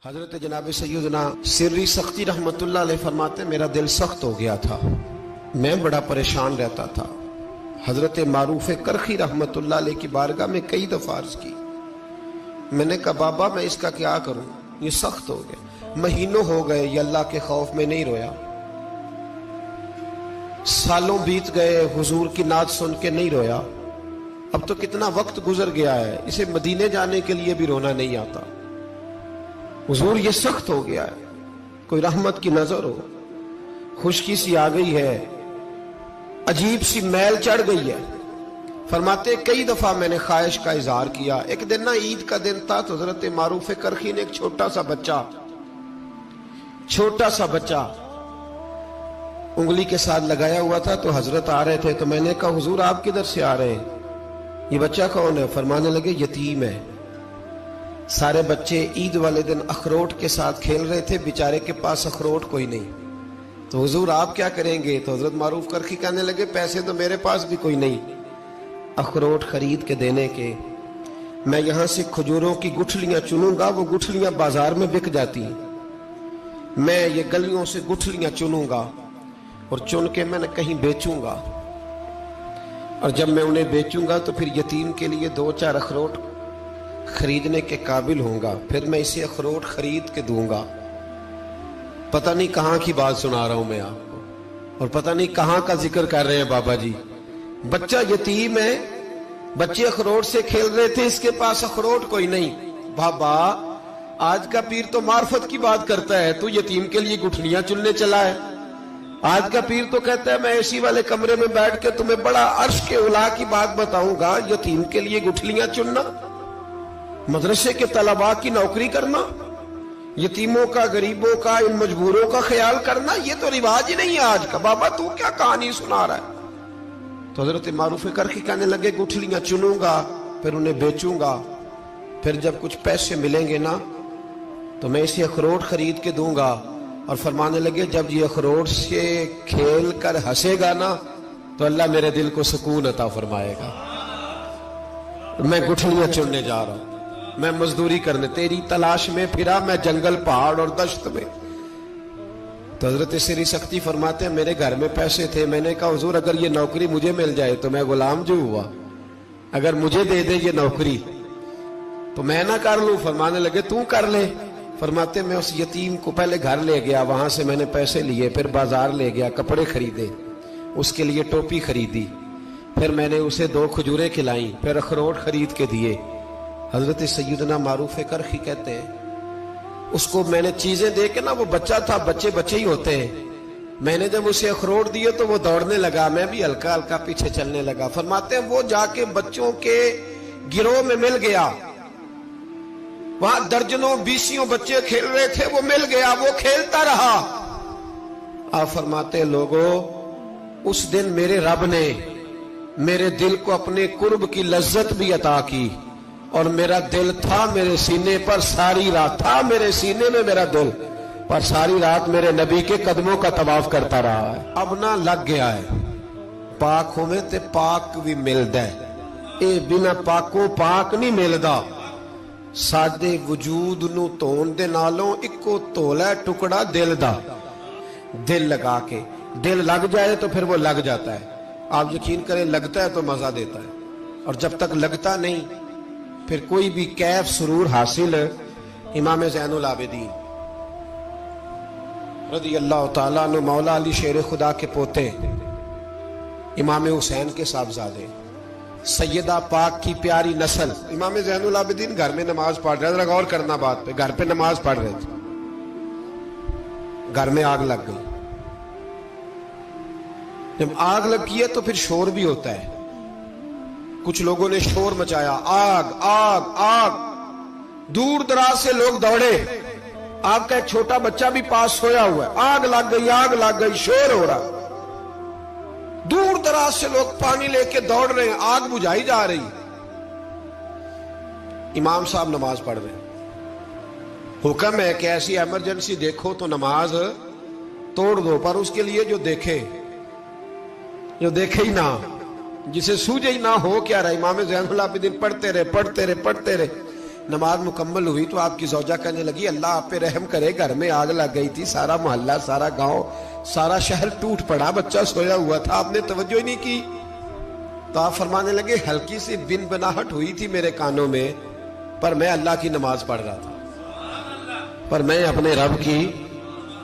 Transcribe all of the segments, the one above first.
حضرت جناب سیدنا سری سختی رحمت اللہ علیہ فرماتے میرا دل سخت ہو گیا تھا، میں بڑا پریشان رہتا تھا۔ حضرت معروف کرخی رحمت اللہ علیہ کی بارگاہ میں کئی دفعہ عرض کی، میں نے کہا بابا میں اس کا کیا کروں، یہ سخت ہو گئے، مہینوں ہو گئے یہ اللہ کے خوف میں نہیں رویا، سالوں بیت گئے حضور کی نعت سن کے نہیں رویا، اب تو کتنا وقت گزر گیا ہے، اسے مدینے جانے کے لیے بھی رونا نہیں آتا، حضور یہ سخت ہو گیا ہے، کوئی رحمت کی نظر ہو، خشکی سی آ گئی ہے، عجیب سی میل چڑھ گئی ہے۔ فرماتے کئی دفعہ میں نے خواہش کا اظہار کیا۔ ایک دن نا عید کا دن تھا تو حضرت معروف کرخی نے ایک چھوٹا سا بچہ انگلی کے ساتھ لگایا ہوا تھا، تو حضرت آ رہے تھے، تو میں نے کہا حضور آپ کدھر سے آ رہے ہیں، یہ بچہ کون ہے؟ فرمانے لگے یتیم ہے۔ سارے بچے عید والے دن اخروٹ کے ساتھ کھیل رہے تھے، بیچارے کے پاس اخروٹ کوئی نہیں، تو حضور آپ کیا کریں گے؟ تو حضرت معروف کرخی کہنے لگے پیسے تو میرے پاس بھی کوئی نہیں اخروٹ خرید کے دینے کے، میں یہاں سے کھجوروں کی گٹھلیاں چنوں گا، وہ گٹھلیاں بازار میں بک جاتی ہیں، میں یہ گلیوں سے گٹھلیاں چنوں گا اور چن کے میں نے کہیں بیچوں گا، اور جب میں انہیں بیچوں گا تو پھر یتیم کے لیے 2-4 اخروٹ خریدنے کے قابل ہوں گا، پھر میں اسے اخروٹ خرید کے دوں گا۔ پتہ نہیں کہاں کی بات سنا رہا ہوں میں آپ کو، اور پتہ نہیں کہاں کا ذکر کر رہے ہیں بابا جی۔ بچہ یتیم ہے، بچے اخروٹ سے کھیل رہے تھے، اس کے پاس اخروٹ کوئی نہیں۔ بابا آج کا پیر تو معرفت کی بات کرتا ہے، تو یتیم کے لیے گٹھلیاں چننے چلا ہے۔ آج کا پیر تو کہتا ہے میں اے سی والے کمرے میں بیٹھ کے تمہیں بڑا عرش کے اعلیٰ کی بات بتاؤں گا، یتیم کے لیے گٹھلیاں چننا، مدرسے کے طلباء کی نوکری کرنا، یتیموں کا، غریبوں کا، ان مجبوروں کا خیال کرنا، یہ تو رواج ہی نہیں ہے آج کا۔ بابا تو کیا کہانی سنا رہا ہے؟ تو حضرت معروف کرخی کہنے لگے گٹھلیاں چنوں گا، پھر انہیں بیچوں گا، پھر جب کچھ پیسے ملیں گے نا تو میں اسے اخروٹ خرید کے دوں گا، اور فرمانے لگے جب یہ اخروٹ سے کھیل کر ہنسے گا نا تو اللہ میرے دل کو سکون عطا فرمائے گا۔ میں گٹھلیاں چننے جا رہا ہوں، میں مزدوری کرنے، تیری تلاش میں پھرا میں جنگل، پہاڑ اور دشت میں۔ تو حضرت سری سختی فرماتے ہیں میرے گھر میں پیسے تھے، میں نے کہا حضور اگر یہ نوکری مجھے مل جائے تو میں غلام جو ہوا، اگر مجھے دے دے یہ نوکری تو میں نہ کر لوں؟ فرمانے لگے تو کر لے۔ فرماتے میں اس یتیم کو پہلے گھر لے گیا، وہاں سے میں نے پیسے لیے، پھر بازار لے گیا، کپڑے خریدے، اس کے لیے ٹوپی خریدی، پھر میں نے اسے 2 کھجوریں کھلائیں، پھر اخروٹ خرید کے دیے۔ حضرت سیدنا معروف کرخی کہتے ہیں اس کو میں نے چیزیں دے کے نا، وہ بچہ تھا، بچے ہی ہوتے ہیں، میں نے جب اسے اخروٹ دیے تو وہ دوڑنے لگا، میں بھی ہلکا ہلکا پیچھے چلنے لگا۔ فرماتے ہیں وہ جا کے بچوں کے گروہ میں مل گیا، وہاں درجنوں 20 بچے کھیل رہے تھے، وہ مل گیا، وہ کھیلتا رہا۔ آپ فرماتے ہیں لوگوں اس دن میرے رب نے میرے دل کو اپنے قرب کی لذت بھی عطا کی، اور میرا دل تھا میرے سینے پر ساری رات، تھا میرے سینے میں میرا دل، پر ساری رات میرے نبی کے قدموں کا طواف کرتا رہا ہے۔ اب نہ لگ گیا ہے، پاک ہوئے تے پاک بھی ملدا ہے، اے بنا پاکوں پاک نہیں ملدا۔ سادے وجود نو تون دے نالوں اکو تولا ٹکڑا دل دا، دل لگا کے، دل لگ جائے تو پھر وہ لگ جاتا ہے۔ آپ یقین کریں لگتا ہے تو مزہ دیتا ہے، اور جب تک لگتا نہیں پھر کوئی بھی کیف سرور حاصل۔ امام زین العابدین رضی اللہ تعالیٰ عنہ مولا علی شیر خدا کے پوتے، امام حسین کے صاحبزادے، سیدہ پاک کی پیاری نسل، امام زین العابدین گھر میں نماز پڑھ رہے تھے، غور کرنا بات پہ، گھر پہ نماز پڑھ رہے تھے، گھر میں آگ لگ گئی۔ جب آگ لگی ہے تو پھر شور بھی ہوتا ہے، کچھ لوگوں نے شور مچایا، آگ آگ آگ، دور دراز سے لوگ دوڑے، آپ کا ایک چھوٹا بچہ بھی پاس سویا ہوا ہے، آگ لگ گئی، شور ہو رہا، دور دراز سے لوگ پانی لے کے دوڑ رہے ہیں، آگ بجھائی جا رہی، امام صاحب نماز پڑھ رہے ہیں، حکم ہے کہ ایسی ایمرجنسی دیکھو تو نماز توڑ دو، پر اس کے لیے جو دیکھے ہی نہ، جسے سوجے ہی نہ ہو کیا رہا۔ امام زین العابدین پڑھتے رہے، نماز مکمل ہوئی تو آپ کی زوجہ کہنے لگی اللہ آپ پہ رحم کرے، گھر میں آگ لگ گئی تھی، سارا محلہ، سارا گاؤں، سارا شہر ٹوٹ پڑا، بچہ سویا ہوا تھا، آپ نے توجہ ہی نہیں کی۔ تو آپ فرمانے لگے ہلکی سی بن بناہٹ ہوئی تھی میرے کانوں میں، پر میں اللہ کی نماز پڑھ رہا تھا، پر میں اپنے رب کی،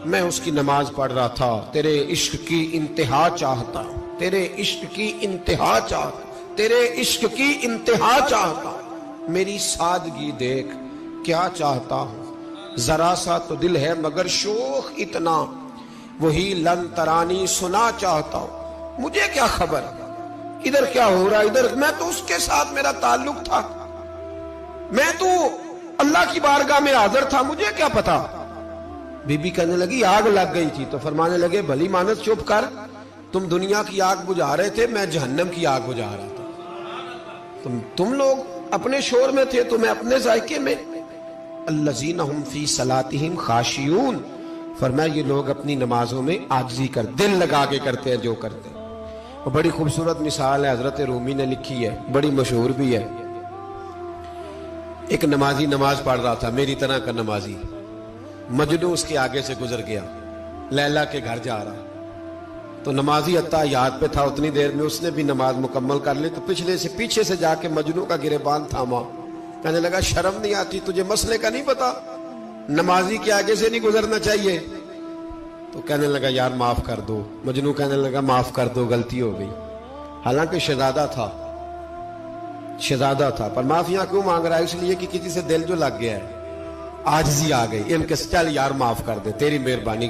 میں اس کی نماز پڑھ رہا تھا، تیرے عشق کی انتہا چاہتا، تیرے عشق کی انتہا چاہتا، تیرے عشق کی انتہا چاہتا، میری سادگی دیکھ کیا چاہتا ہوں، ذرا سا تو دل ہے مگر شوق اتنا، وہی لن ترانی سنا چاہتا ہوں، مجھے کیا خبر ادھر کیا ہو رہا، ادھر میں تو اس کے ساتھ میرا تعلق تھا، میں تو اللہ کی بارگاہ میں حاضر تھا، مجھے کیا پتا۔ بی بی کہنے لگی آگ لگ گئی تھی، تو فرمانے لگے بھلی مانت چپ کر، تم دنیا کی آگ بجھا رہے تھے، میں جہنم کی آگ بجھا رہا تھا، تم لوگ اپنے شور میں تھے تو میں اپنے ذائقے میں۔ الذین ہم فی صلاتہم خاشعون، فرمایا یہ لوگ اپنی نمازوں میں عاجزی کر دل لگا کے کرتے ہیں جو کرتے ہیں۔ اور بڑی خوبصورت مثال ہے، حضرت رومی نے لکھی ہے، بڑی مشہور بھی ہے۔ ایک نمازی نماز پڑھ رہا تھا، میری طرح کا نمازی، مجنو اس کے آگے سے گزر گیا، لیلا کے گھر جا رہا، تو نمازی اتحیات پہ تھا، اتنی دیر میں اس نے بھی نماز مکمل کر لی، تو پیچھے سے جا کے مجنو کا گریبان تھاما، کہنے لگا شرم نہیں آتی تجھے، مسئلے کا نہیں پتا، نمازی کے آگے سے نہیں گزرنا چاہیے؟ تو کہنے لگا یار معاف کر دو، مجنو کہنے لگا معاف کر دو، غلطی ہو گئی، حالانکہ شہزادہ تھا، پر معافیاں کیوں مانگ رہا ہے؟ اس لیے کہ کسی سے دل جو لگ گیا ہے، عاجزی آ گئی، ان کے چل یار معاف کر دے، تیری مہربانی،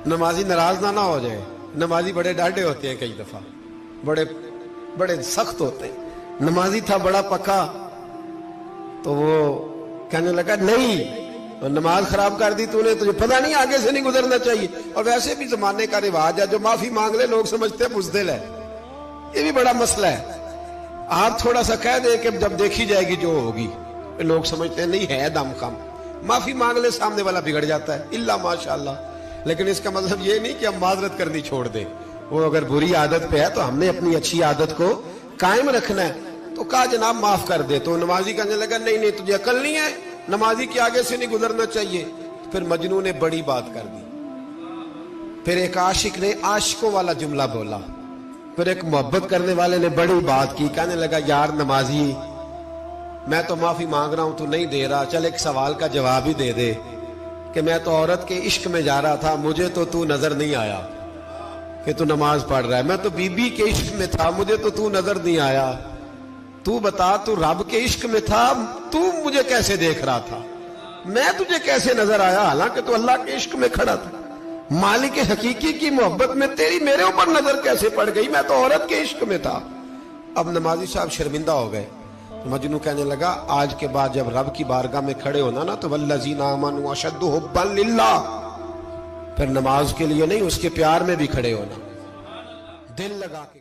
نمازی ناراض نہ ہو جائے، نمازی بڑے ڈاڈے ہوتے ہیں، کئی دفعہ بڑے سخت ہوتے ہیں، نمازی تھا بڑا پکا، تو وہ کہنے لگا نہیں، نماز خراب کر دی تو نے، تجھے پتہ نہیں آگے سے نہیں گزرنا چاہیے، اور ویسے بھی زمانے کا رواج ہے جو معافی مانگ لے لوگ سمجھتے ہیں بزدل ہے، یہ بھی بڑا مسئلہ ہے، آپ تھوڑا سا کہہ دے کہ جب دیکھی جائے گی جو ہوگی، لوگ سمجھتے ہیں نہیں ہے دم کم، معافی مانگ لے سامنے والا بگڑ جاتا ہے، الا ماشاءاللہ، لیکن اس کا مطلب یہ نہیں کہ ہم معذرت کرنی چھوڑ دیں، وہ اگر بری عادت پہ ہے تو ہم نے اپنی اچھی عادت کو قائم رکھنا ہے، تو کہا جناب معاف کر دے، تو نمازی کہنے لگا نہیں تجھے عقل نہیں ہے، نمازی کے آگے سے نہیں گزرنا چاہیے، پھر مجنو نے بڑی بات کر دی، پھر ایک عاشق نے عاشقوں والا جملہ بولا، پھر ایک محبت کرنے والے نے بڑی بات کی، کہنے لگا یار نمازی میں تو معافی مانگ رہا ہوں تو نہیں دے رہا، چل ایک سوال کا جواب ہی دے دے کہ میں تو عورت کے عشق میں جا رہا تھا، مجھے تو نظر نہیں آیا کہ تو نماز پڑھ رہا ہے، میں تو بی بی کے عشق میں تھا، مجھے تو نظر نہیں آیا، تو بتا تو رب کے عشق میں تھا، تو مجھے کیسے دیکھ رہا تھا، میں تجھے کیسے نظر آیا، حالانکہ تو اللہ کے عشق میں کھڑا تھا، مالک حقیقی کی محبت میں تیری میرے اوپر نظر کیسے پڑ گئی، میں تو عورت کے عشق میں تھا۔ اب نمازی صاحب شرمندہ ہو گئے، مجنو کہنے لگا آج کے بعد جب رب کی بارگاہ میں کھڑے ہونا نا تو والذین آمنوا اشد حبا للہ، پھر نماز کے لیے نہیں اس کے پیار میں بھی کھڑے ہونا، دل لگا کے